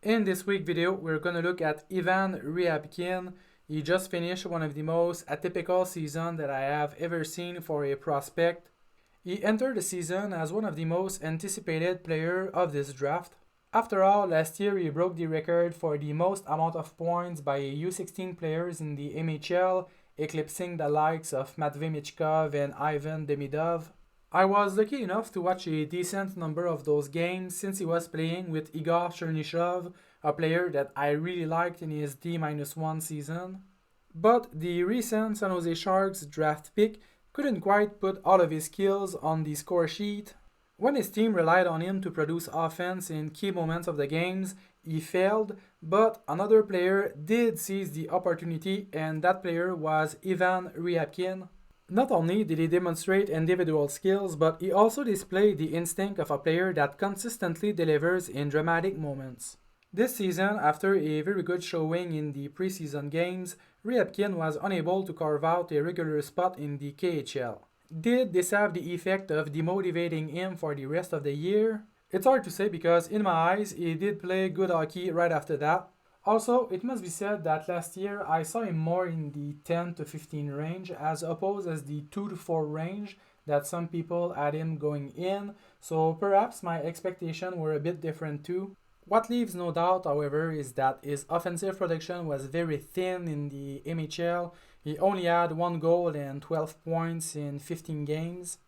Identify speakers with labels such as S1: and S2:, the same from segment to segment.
S1: In this week's video, we're going to look at Ivan Ryabkin. He just finished one of the most atypical seasons that I have ever seen for a prospect. He entered the season as one of the most anticipated players of this draft. After all, last year he broke the record for the most amount of points by U16 players in the MHL, eclipsing the likes of Matvey Michkov and Ivan Demidov. I was lucky enough to watch a decent number of those games since he was playing with Igor Chernyshov, a player that I really liked in his D-1 season. But the recent San Jose Sharks draft pick couldn't quite put all of his skills on the score sheet. When his team relied on him to produce offense in key moments of the games, he failed, but another player did seize the opportunity, and that player was Ivan Ryabkin. Not only did he demonstrate individual skills, but he also displayed the instinct of a player that consistently delivers in dramatic moments. This season, after a very good showing in the preseason games, Ryabkin was unable to carve out a regular spot in the KHL. Did this have the effect of demotivating him for the rest of the year? It's hard to say because in my eyes, he did play good hockey right after that. Also, it must be said that last year I saw him more in the 10 to 15 range as opposed as the 2 to 4 range that some people had him going in, so perhaps my expectations were a bit different too. What leaves no doubt, however, is that his offensive production was very thin in the MHL. He only had 1 goal and 12 points in 15 games.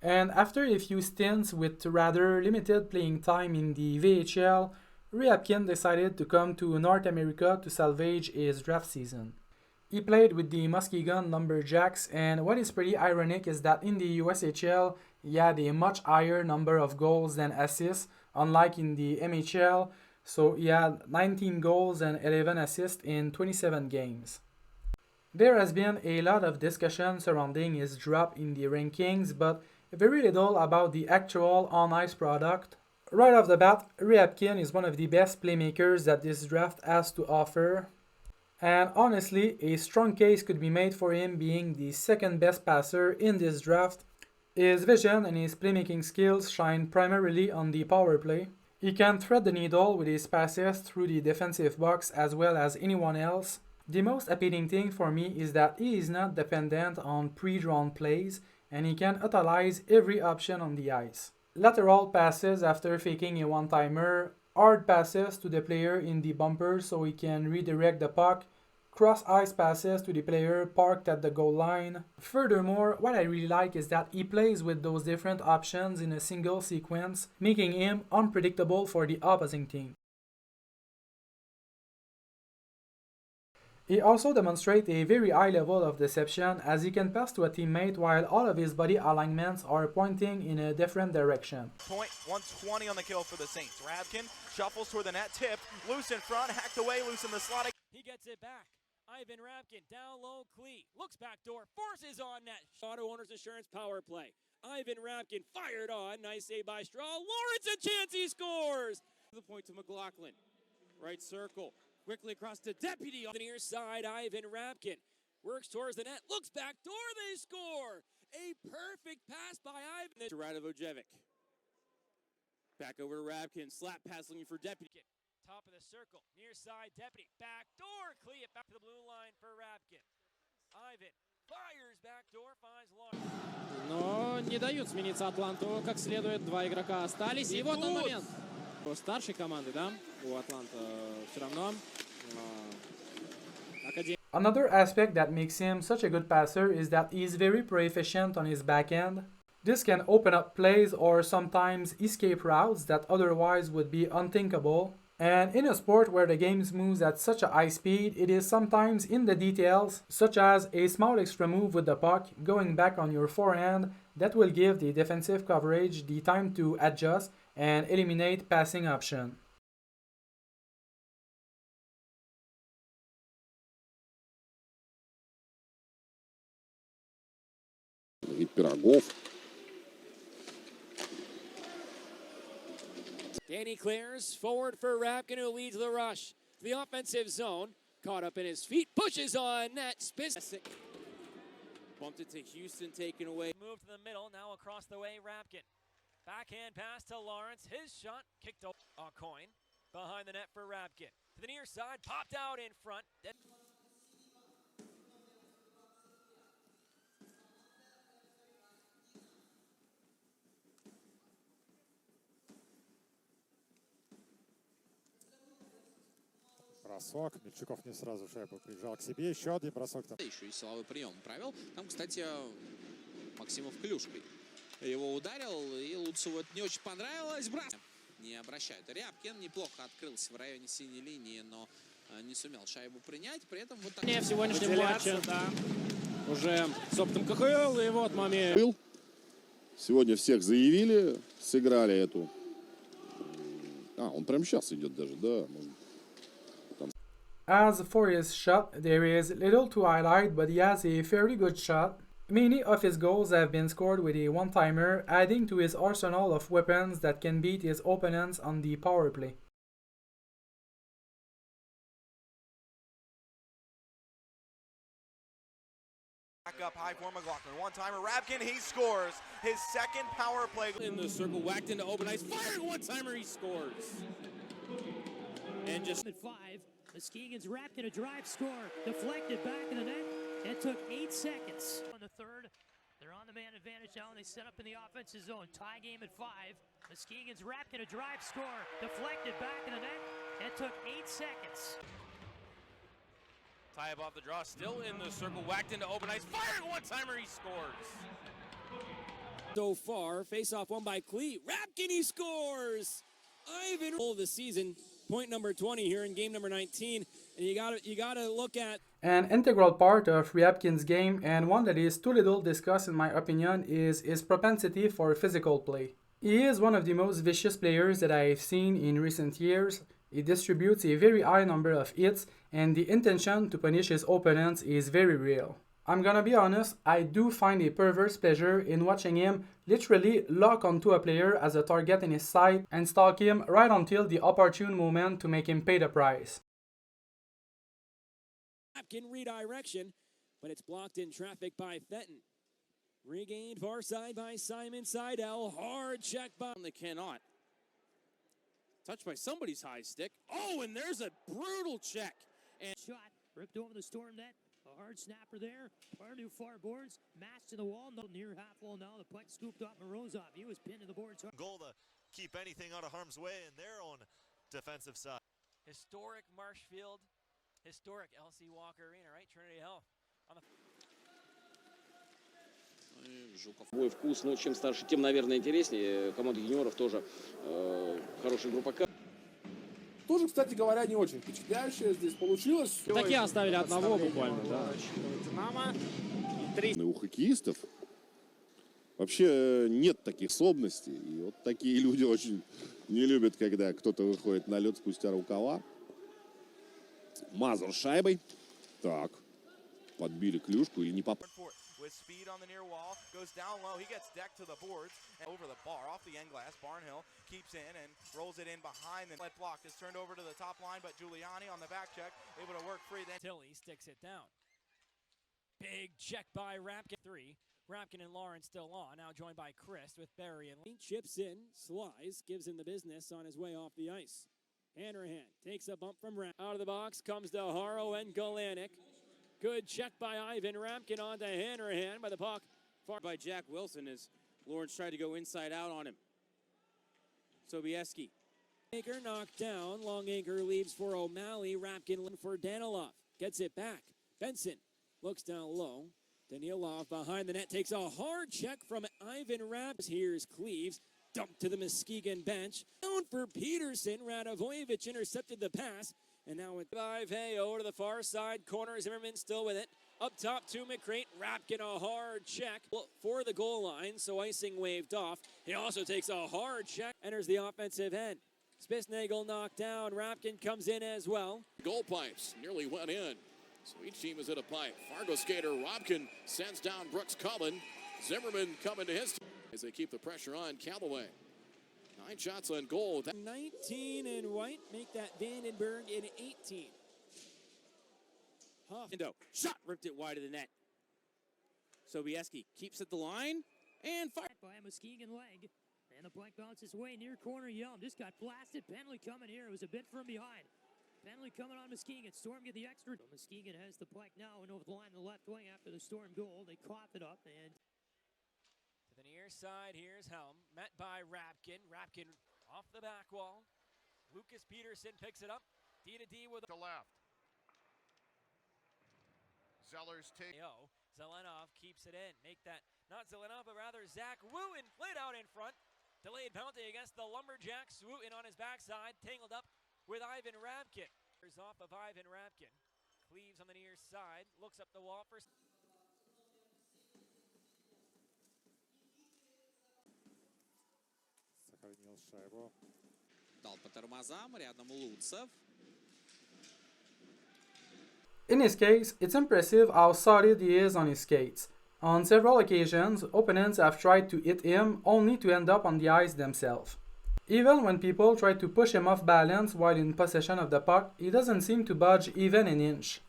S1: And after a few stints with rather limited playing time in the VHL, Ryabkin decided to come to North America to salvage his draft season. He played with the Muskegon Lumberjacks, and what is pretty ironic is that in the USHL, he had a much higher number of goals than assists, unlike in the MHL, so he had 19 goals and 11 assists in 27 games. There has been a lot of discussion surrounding his drop in the rankings, but very little about the actual on-ice product. Right off the bat, Ryabkin is one of the best playmakers that this draft has to offer. And honestly, a strong case could be made for him being the second best passer in this draft. His vision and his playmaking skills shine primarily on the power play. He can thread the needle with his passes through the defensive box as well as anyone else. The most appealing thing for me is that he is not dependent on pre-drawn plays and he can utilize every option on the ice. Lateral passes after faking a one-timer, hard passes to the player in the bumper so he can redirect the puck, cross-ice passes to the player parked at the goal line. Furthermore, what I really like is that he plays with those different options in a single sequence, making him unpredictable for the opposing team. He also demonstrates a very high level of deception as he can pass to a teammate while all of his body alignments are pointing in a different direction.
S2: Point 120 on the kill for the Saints. Ryabkin shuffles toward the net, tipped, loose in front, hacked away, loose in the slot.
S3: He gets it back. Ivan Ryabkin down low, Klee looks back door, forces on net. Auto Owners Insurance power play. Ivan Ryabkin fired on, nice save by Straw. Lawrence a chance, he scores. The point to McLaughlin, right circle. Quickly across to Deputy on the near side. Ivan Ryabkin works towards the net, looks back door, they score! A perfect pass by Ivan. To Radovojevic. Back over to Ryabkin, slap pass looking for Deputy. Top of the circle, near side Deputy, back door, Klee it back to the blue line for Ryabkin. Ivan fires back door, finds Lawrence.
S4: Но не дают смениться Атланту как следует. 2 игрока остались. И вот он момент. У старшей команды, да? У Атланта все равно.
S1: Another aspect that makes him such a good passer is that he is very proficient on his backhand. This can open up plays or sometimes escape routes that otherwise would be unthinkable. And in a sport where the game moves at such a high speed, it is sometimes in the details, such as a small extra move with the puck going back on your forehand, that will give the defensive coverage the time to adjust and eliminate passing option.
S3: Danny clears forward for Ryabkin, who leads the rush to the offensive zone. Caught up in his feet, pushes on net, spins.
S4: Bumped it to Houston, taken away.
S3: Move to the middle, now across the way, Ryabkin. Backhand pass to Lawrence, his shot kicked a coin. behind the net for Ryabkin. To the near side, popped out in front.
S5: Бросок. Мельчуков не сразу шайбу прижал к себе. Еще один бросок. Там.
S6: Еще и силовой прием провел. Там, кстати, Максимов клюшкой его ударил. И Луцеву это не очень понравилось. Не обращают. Рябкин неплохо открылся в районе синей линии, но не сумел шайбу принять. При этом вот так...
S4: В сегодняшнем матче, да. Уже с опытом КХЛ. И вот момент.
S7: Сегодня всех заявили, сыграли эту. Он прямо сейчас идет даже, да.
S1: As for his shot, there is little to highlight, but he has a very good shot. Many of his goals have been scored with a one-timer, adding to his arsenal of weapons that can beat his opponents on the power play.
S2: Back up high for McLaughlin. One-timer, Ryabkin, he scores his second power play.
S4: In the circle, whacked into open ice, fired one-timer, he scores. And just...
S8: At 5, Muskegon's Ryabkin a drive score, deflected back in the net. It took 8 seconds. On the third, they're on the man advantage now, and they set up in the offensive zone. Tie game at 5. Muskegon's Ryabkin a drive score, deflected back in the net. It took 8 seconds.
S3: Tie off the draw, still in the circle, whacked into open ice, fired one-timer, he scores.
S4: So far, face-off won by Clee. Ryabkin, he scores! Ivan of the season, point number 20 here in game number 19. And you gotta look at...
S1: An integral part of Ryabkin's game, and one that is too little discussed in my opinion, is his propensity for physical play. He is one of the most vicious players that I have seen in recent years. He distributes a very high number of hits, and the intention to punish his opponents is very real. I'm gonna be honest, I do find a perverse pleasure in watching him literally lock onto a player as a target in his sight and stalk him right until the opportune moment to make him pay the price.
S3: Ryabkin redirection, but it's blocked in traffic by Fenton. Regained far side by Simon Seidel. Hard check by...
S6: They cannot. Touched by somebody's high stick. Oh, and there's a brutal check.
S8: And shot ripped over the storm net. A hard snapper there. Pardew far boards. Matched to the wall. No near half wall now. The puck scooped off Morozov. He was pinned to the boards.
S9: Goal to keep anything out of harm's way in their own defensive side.
S3: Historic Marshfield. Historic LC Walker Arena, right? Trinity Health.
S10: Мой вкус, но чем старше, тем, наверное, интереснее. Команда юниоров тоже хорошая группа.
S11: Тоже, кстати говоря, не очень впечатляющая здесь получилось.
S4: Такие оставили одного буквально, да.
S7: У хоккеистов вообще нет таких способностей. И вот такие люди очень не любят, когда кто-то выходит на лед спустя рукава. Мазур шайбой. Так. Подбили клюшку или не попали.
S2: With speed on the near wall, goes down low, he gets decked to the boards, and over the bar, off the end glass, Barnhill keeps in and rolls it in behind the net block. Is turned over to the top line, but Giuliani on the back check, able to work free. Then
S3: Tilly sticks it down. Big check by Ryabkin. 3. Ryabkin and Lawrence still on, now joined by Chris with Barry and Lee. Chips in, slice, gives him the business on his way off the ice. Hanrahan takes a bump from Ryabkin. Out of the box comes to Haro and Galanik. Good check by Ivan Ryabkin onto Hanrahan by the puck.
S6: Far by Jack Wilson as Lawrence tried to go inside out on him. Sobieski.
S3: Anchor knocked down. Long anchor leaves for O'Malley. Ryabkin for Danilov. Gets it back. Benson looks down low. Danilov behind the net takes a hard check from Ivan Ryabkin. Here's Cleaves. Dumped to the Muskegon bench. Down for Peterson. Radovojevich intercepted the pass. And now with 5, hey, over to the far side corner. Zimmerman still with it. Up top to McCrate. Ryabkin a hard check for the goal line. So icing waved off. He also takes a hard check. Enters the offensive end. Spitsnagel knocked down. Ryabkin comes in as well.
S12: Goal pipes nearly went in. So each team is at a pipe. Fargo skater Ryabkin sends down Brooks Cullen. Zimmerman coming to his team as they keep the pressure on Callaway. 9 shots on goal.
S3: 19 in white, make that Vandenberg in 18.
S6: Huff. Shot ripped it wide of the net. Sobieski keeps at the line and fire.
S8: By a Muskegon leg. And the puck bounces away near corner. Yum just got blasted. Penalty coming here. It was a bit from behind. Penalty coming on Muskegon. Storm get the extra. Muskegon has the puck now and over the line in the left wing after the Storm goal. They cough it up and
S4: To the near side, here's Helm, met by Ryabkin. Ryabkin off the back wall. Lucas Peterson picks it up. D-to-D with
S13: the left. Zellers take.
S4: Zelenov keeps it in. Make that, not Zelenov, but rather Zach Wooten laid out in front. Delayed penalty against the Lumberjacks. Wooten on his backside, tangled up with Ivan Ryabkin. Off of Ivan Ryabkin. Cleaves on the near side, looks up the wall for...
S5: Сохранил шайбу.
S6: Дал по тормозам, рядом Луцев.
S1: In his case, it's impressive how solid he is on his skates. On several occasions, opponents have tried to hit him only to end up on the ice themselves. Even when people try to push him off balance while in possession of the puck, he doesn't seem to budge even an inch.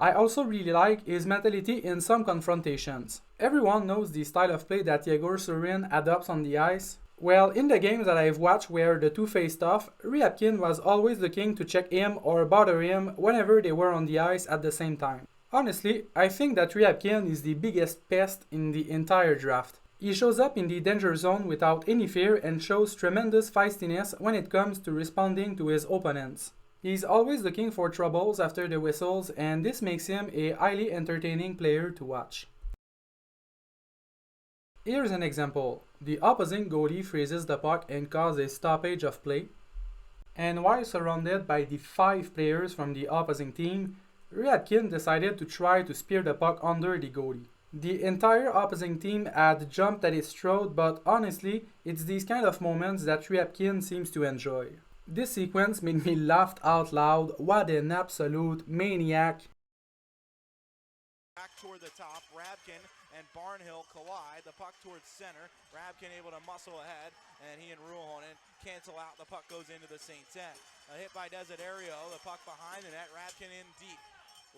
S1: I also really like his mentality in some confrontations. Everyone knows the style of play that Yegor Surin adopts on the ice. Well, in the games that I've watched where the two faced off, Ryabkin was always looking to check him or bother him whenever they were on the ice at the same time. Honestly, I think that Ryabkin is the biggest pest in the entire draft. He shows up in the danger zone without any fear and shows tremendous feistiness when it comes to responding to his opponents. He's always looking for troubles after the whistles, and this makes him a highly entertaining player to watch. Here's an example. The opposing goalie freezes the puck and causes a stoppage of play. And while surrounded by the 5 players from the opposing team, Ryabkin decided to try to spear the puck under the goalie. The entire opposing team had jumped at his throat, but honestly, it's these kind of moments that Ryabkin seems to enjoy. This sequence made me laugh out loud. What an absolute maniac.
S2: Back toward the top, Ryabkin and Barnhill collide. The puck towards center. Ryabkin able to muscle ahead, and he and Ruohonen cancel out. The puck goes into the Saints' end. A hit by Desiderio. The puck behind the net. Ryabkin in deep.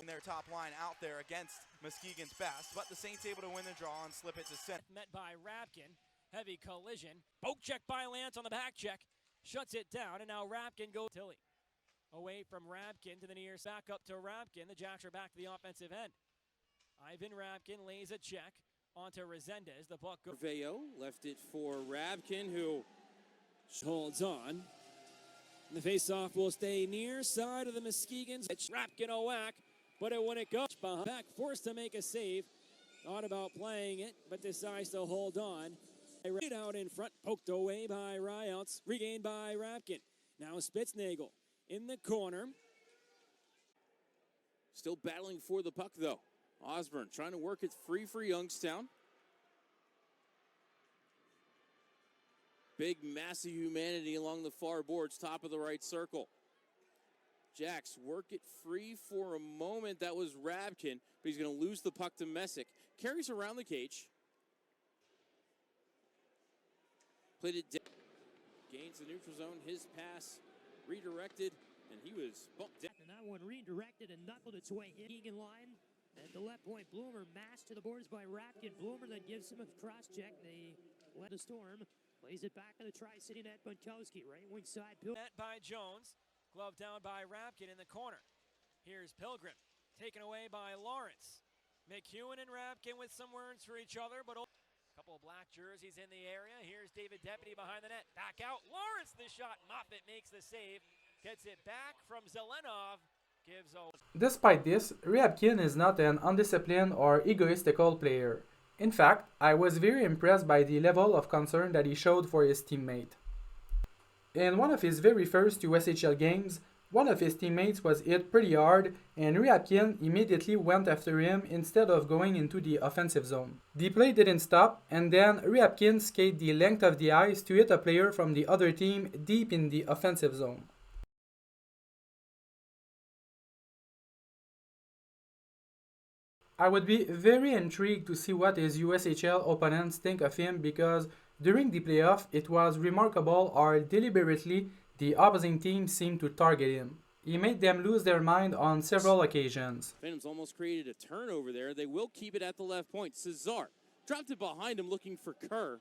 S2: In their top line out there against Muskegon's best, but the Saints able to win the draw and slip it to center.
S4: Met by Ryabkin. Heavy collision. Poke check by Lance on the back check. Shuts it down, and now Ryabkin goes Tilly. Away from Ryabkin to the near sack up to Ryabkin. The Jacks are back to the offensive end. Ivan Ryabkin lays a check onto Resendez. The puck goes.
S14: Veo left it for Ryabkin, who holds on. And the face-off will stay near side of the Muskegons. It's Ryabkin a whack, but when it goes back, forced to make a save. Thought about playing it, but decides to hold on. Right out in front, poked away by Ryouts, regained by Ryabkin. Now Spitznagel in the corner.
S15: Still battling for the puck, though. Osborne trying to work it free for Youngstown. Big, massive humanity along the far boards, top of the right circle. Jacks work it free for a moment. That was Ryabkin, but he's going to lose the puck to Messick. Carries around the cage. Played it down. Gains the neutral zone. His pass redirected, and he was bumped down.
S8: And that one redirected and knuckled its way in. Egan line. At the left point, Bloomer mashed to the boards by Ryabkin. Bloomer then gives him a cross check. They let the Storm. Plays it back in the Tri-City net. Bunkowski, right wing side.
S4: Net by Jones. Glove down by Ryabkin in the corner. Here's Pilgrim. Taken away by Lawrence. McEwen and Ryabkin with some words for each other, but couple of black jerseys in the area. Here's David Deputy behind the net. Back out. Lawrence the shot. Moffett makes the save. Gets it back from Zelenov. Gives a...
S1: Despite this, Ryabkin is not an undisciplined or egoistical player. In fact, I was very impressed by the level of concern that he showed for his teammate. In one of his very first USHL games, one of his teammates was hit pretty hard, and Ryabkin immediately went after him instead of going into the offensive zone. The play didn't stop, and then Ryabkin skated the length of the ice to hit a player from the other team deep in the offensive zone. I would be very intrigued to see what his USHL opponents think of him, because during the playoff, it was remarkable how deliberately the opposing team seemed to target him. He made them lose their mind on several occasions.
S15: Phantoms almost created a turnover there. They will keep it at the left point. Cesar dropped it behind him looking for Kerr.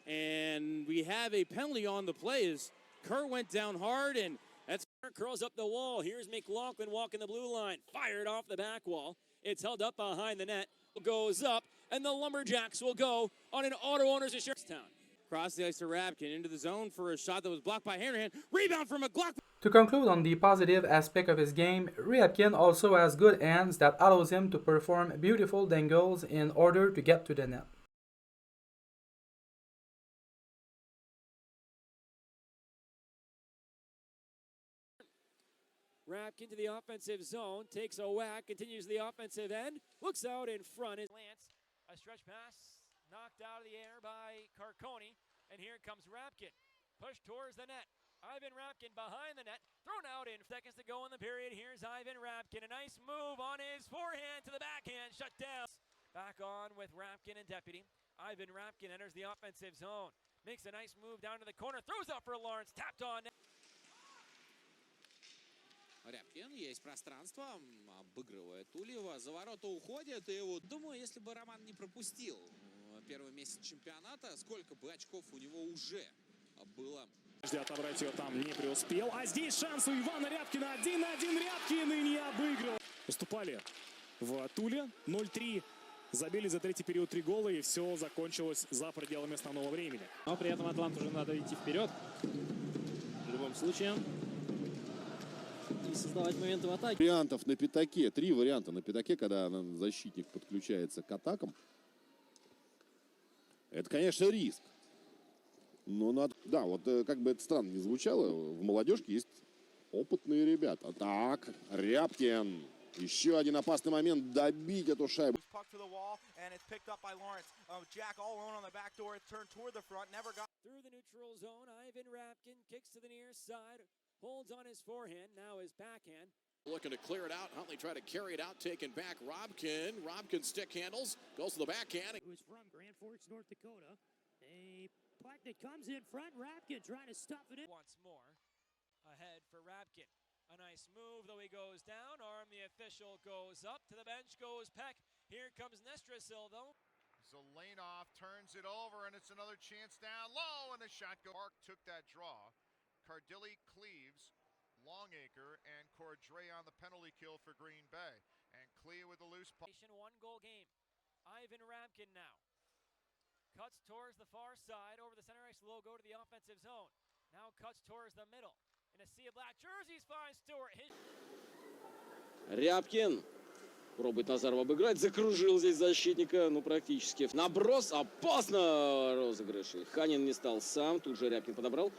S15: And we have a penalty on the play as Kerr went down hard, and that's
S3: curls up the wall. Here's McLaughlin walking the blue line. Fired off the back wall. It's held up behind the net. Goes up, and the Lumberjacks will go on an auto owner's insurance town.
S15: Cross the ice to Ryabkin into the zone for a shot that was blocked by Hanrahan. Rebound from McLaughlin.
S1: To conclude on the positive aspect of his game, Ryabkin also has good hands that allows him to perform beautiful dangles in order to get to the net.
S3: Ryabkin to the offensive zone, takes a whack, continues the offensive end, looks out in front. Lance, a stretch pass, knocked out of the air by Carconi, and here comes Ryabkin. Push towards the net. Ivan Ryabkin behind the net, thrown out in seconds to go in the period. Here's Ivan Ryabkin, a nice move on his forehand to the backhand, shut down. Back on with Ryabkin and Deputy. Ivan Ryabkin enters the offensive zone, makes a nice move down to the corner, throws up for Lawrence, tapped on net.
S6: Рябкин, есть пространство, обыгрывает Тулева, за ворота уходит, и вот думаю, если бы Роман не пропустил первый месяц чемпионата, сколько бы очков у него уже было.
S13: Отобрать ее там не преуспел, а здесь шанс у Ивана Рябкина, 1-1 Рябкин и не обыгрывал. Уступали в Туле, 0-3, забили за третий период 3 гола, и все закончилось за пределами основного времени.
S14: Но при этом Атланту уже надо идти вперед, в любом случае. И создавать моменты в атаке.
S7: Вариантов на пятаке, 3 варианта на пятаке, когда защитник подключается к атакам. Это, конечно, риск. Но надо, да, вот как бы это странно не звучало, в молодежке есть опытные ребята. Так, Ryabkin. Еще один опасный момент, добить эту шайбу.
S3: Through the neutral zone, Ivan Ryabkin kicks to the near side, holds on his forehand, now his backhand.
S12: Looking to clear it out. Huntley tried to carry it out, taken back. Ryabkin stick handles, goes to the backhand.
S8: Who's from Grand Forks, North Dakota. A puck that comes in front. Ryabkin trying to stuff it in.
S3: Once more, ahead for Ryabkin. A nice move, though he goes down. Arm the official goes up. To the bench goes Peck. Here comes Nestrasil, though.
S16: Zelenov turns it over, and it's another chance down low, and the shot go. Mark took that draw. Cardilli, Cleaves, Longacre, and Cordray on the penalty kill for Green Bay. And Clea with the loose puck.
S3: 1-goal game. Ivan Ryabkin now. Cuts towards the far side, over the center ice logo to the offensive zone. Now cuts towards the middle. In a sea of black jerseys finds Stewart.
S10: Ryabkin пробует Назарова обыграть, закружил здесь защитника, ну практически. Наброс, опасно розыгрыш. Ханин не стал сам, тут же Ryabkin подобрал.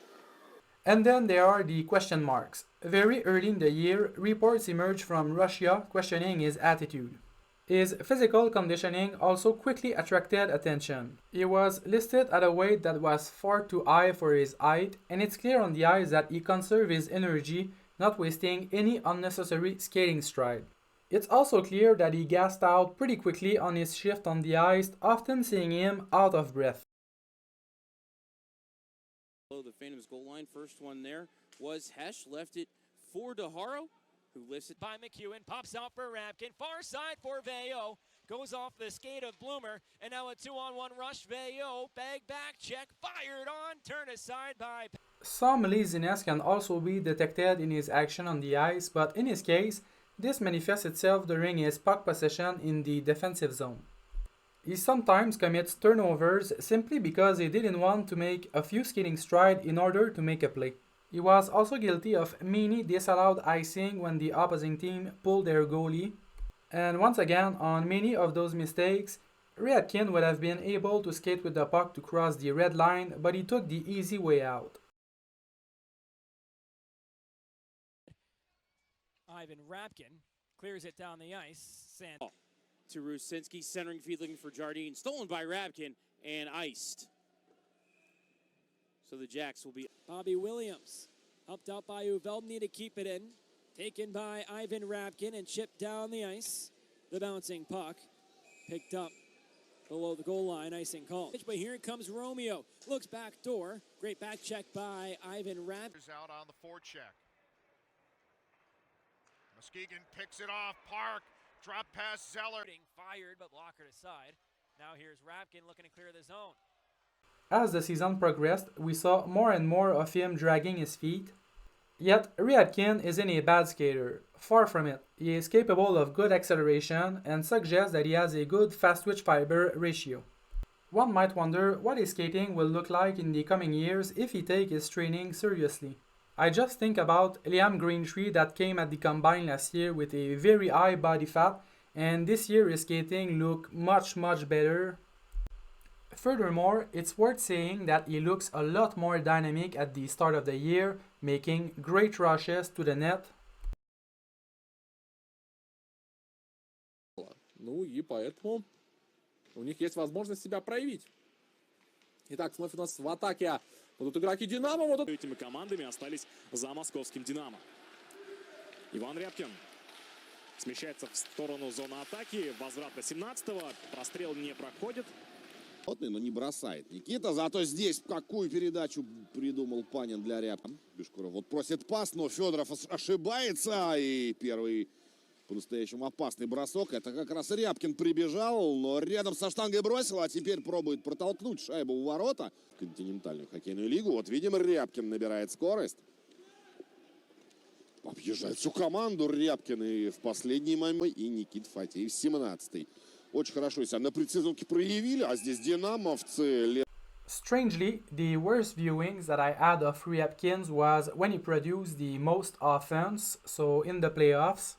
S1: And then there are the question marks. Very early in the year, reports emerged from Russia questioning his attitude. His physical conditioning also quickly attracted attention. He was listed at a weight that was far too high for his height, and it's clear on the ice that he conserved his energy, not wasting any unnecessary skating stride. It's also clear that he gassed out pretty quickly on his shift on the ice, often seeing him out of breath.
S15: The Phantoms goal line, first one there was Hesh, left it for DeHaro, who lifts it
S3: by McEwen, pops out for Ryabkin, far side for Veilleux, goes off the skate of Bloomer, and now a 2-on-1 rush. Veilleux, bag back check, fired on, turned aside by...
S1: Some laziness can also be detected in his action on the ice, but in his case, this manifests itself during his puck possession in the defensive zone. He sometimes commits turnovers simply because he didn't want to make a few skating strides in order to make a play. He was also guilty of many disallowed icing when the opposing team pulled their goalie. And once again, on many of those mistakes, Ryabkin would have been able to skate with the puck to cross the red line, but he took the easy way out.
S3: Ivan Ryabkin clears it down the ice.
S15: To Rusinski, centering feed looking for Jardine, stolen by Ryabkin and iced. So the Jacks will be...
S3: Bobby Williams, helped out by Uveldny to keep it in. Taken by Ivan Ryabkin and chipped down the ice. The bouncing puck picked up below the goal line, icing call. But here comes Romeo, looks back door. Great back check by Ivan Ryabkin.
S16: Out on the forecheck. Muskegon picks it off. Park, drop pass Zeller.
S3: Fired, but blocker to side. Now here's Ryabkin looking to clear the zone.
S1: As the season progressed, we saw more and more of him dragging his feet. Yet, Ryabkin isn't a bad skater. Far from it. He is capable of good acceleration and suggests that he has a good fast-twitch fiber ratio. One might wonder what his skating will look like in the coming years if he takes his training seriously. I just think about Liam Greentree that came at the combine last year with a very high body fat, and this year his skating look much better. Furthermore, it's worth saying that he looks a lot more dynamic at the start of the year, making great rushes to the net.
S11: Ну и поэтому у них есть возможность себя проявить. Итак, вновь у нас в атаке будут игроки «Динамо». Вот
S13: этими командами остались за московским «Динамо». Иван Рябкин смещается в сторону зоны атаки. Возврат до 17-го. Прострел не проходит.
S7: Но не бросает Никита. Зато здесь какую передачу придумал Панин для Рябкина. Бешкуров вот просит пас, но Федоров ошибается. И первый по-настоящему опасный бросок. Это как раз Рябкин прибежал, но рядом со штангой бросил, а теперь пробует протолкнуть шайбу у ворота. Континентальную хоккейную лигу. Вот видимо, Рябкин набирает скорость. Объезжает всю команду Рябкин и в последний момент. И Никита Фатеев 17-й. Очень хорошо себя на предсезонке проявили, а здесь динамовцы.
S1: Strangely, the worst viewings that I had of Ryabkin was when he produced the most offense, so in the playoffs.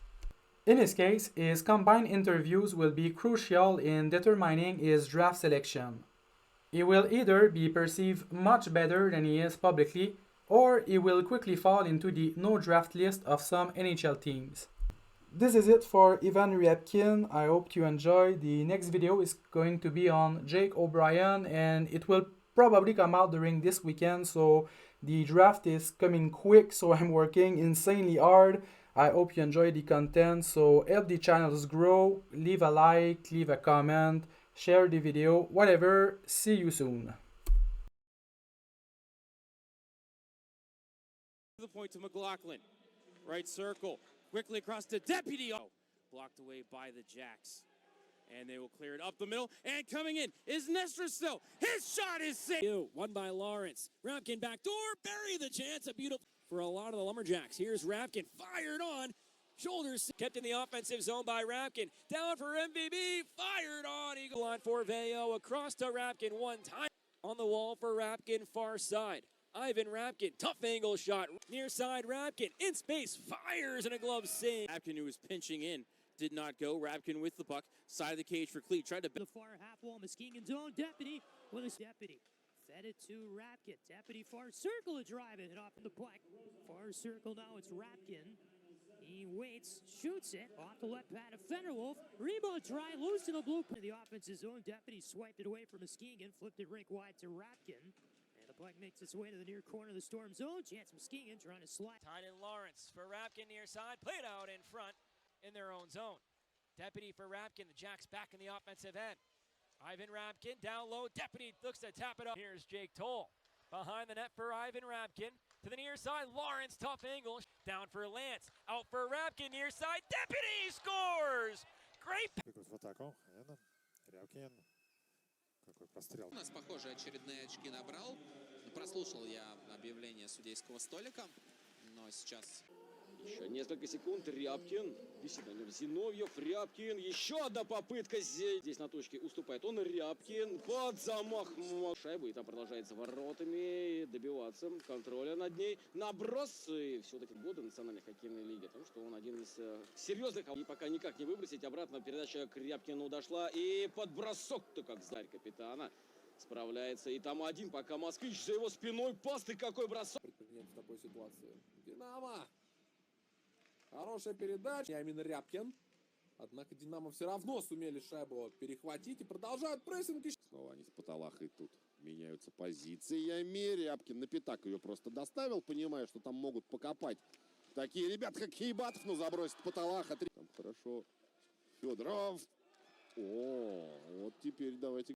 S1: In his case, his combined interviews will be crucial in determining his draft selection. He will either be perceived much better than he is publicly, or he will quickly fall into the no draft list of some NHL teams. This is it for Ivan Ryabkin. I hope you enjoyed. The next video is going to be on Jake O'Brien, and it will probably come out during this weekend, so the draft is coming quick, so I'm working insanely hard. I hope you enjoy the content, so help the channels grow. Leave a like, leave a comment, share the video, whatever. See you soon.
S15: The point to McLaughlin. Right circle. Quickly across to Deputy. Oh, blocked away by the Jacks. And they will clear it up the middle. And coming in is Nestor still. His shot is safe.
S4: Won by Lawrence. Ryabkin backdoor. Bury the chance. A beautiful for a lot of the Lumberjacks. Here's Ryabkin. Fired on. Shoulders kept in the offensive zone by Ryabkin. Down for MVB. Fired on. Eagle line for Veo. Across to Ryabkin one time. On the wall for Ryabkin. Far side. Ivan Ryabkin, tough angle shot. Near side, Ryabkin in space, fires and a glove save.
S15: Ryabkin, who was pinching in, did not go. Ryabkin with the puck, side of the cage for Cleat. Tried to
S8: the far half wall, Muskegon zone. Deputy with his deputy. Fed it to Ryabkin. Deputy far circle to drive it. Hit off in the puck. Far circle now, it's Ryabkin. He waits, shoots it off the left pad of Fenderwolf. Rebound try, loose in the blue. The offense's zone. Deputy swiped it away from Muskegon, flipped it rink wide to Ryabkin. The puck makes its way to the near corner of the Storm zone. Chance Muskegon trying to slide.
S3: Tied in Lawrence for Ryabkin near side. Played out in front in their own zone. Deputy for Ryabkin. The Jacks back in the offensive end. Ivan Ryabkin down low. Deputy looks to tap it up. Here's Jake Toll. Behind the net for Ivan Ryabkin. To the near side. Lawrence, tough angle. Down for Lance. Out for Ryabkin near side. Deputy scores! Great.
S5: В атаку. Рябкин. Какой прострел.
S6: У нас, похоже, очередные очки набрал. Прослушал я объявление судейского столика, но сейчас...
S10: Еще несколько секунд. Рябкин. Действительно, Зиновьев, Рябкин. Еще одна попытка. Здесь на точке уступает он. Рябкин под замах. Шайбу. И там продолжается воротами. Добиваться контроля над ней. Наброс. И все-таки годы Национальной хоккейной лиги. Потому что он один из серьезных. И пока никак не выбросить. Обратно передача к Рябкину дошла. И под бросок-то как сдарь капитана. Справляется. И там один. Пока Москвич за его спиной. Пас. Ты какой бросок.
S11: В такой ситуации. Динамо. Хорошая передача. Именно Рябкин. Однако Динамо все равно сумели шайбу перехватить и продолжают прессинг.
S7: Снова они с Паталахой тут меняются позициями. Рябкин на пятак ее просто доставил, понимая, что там могут покопать такие ребята, как Хейбатов, но забросит Паталаха. Там хорошо. Федоров. О, вот теперь давайте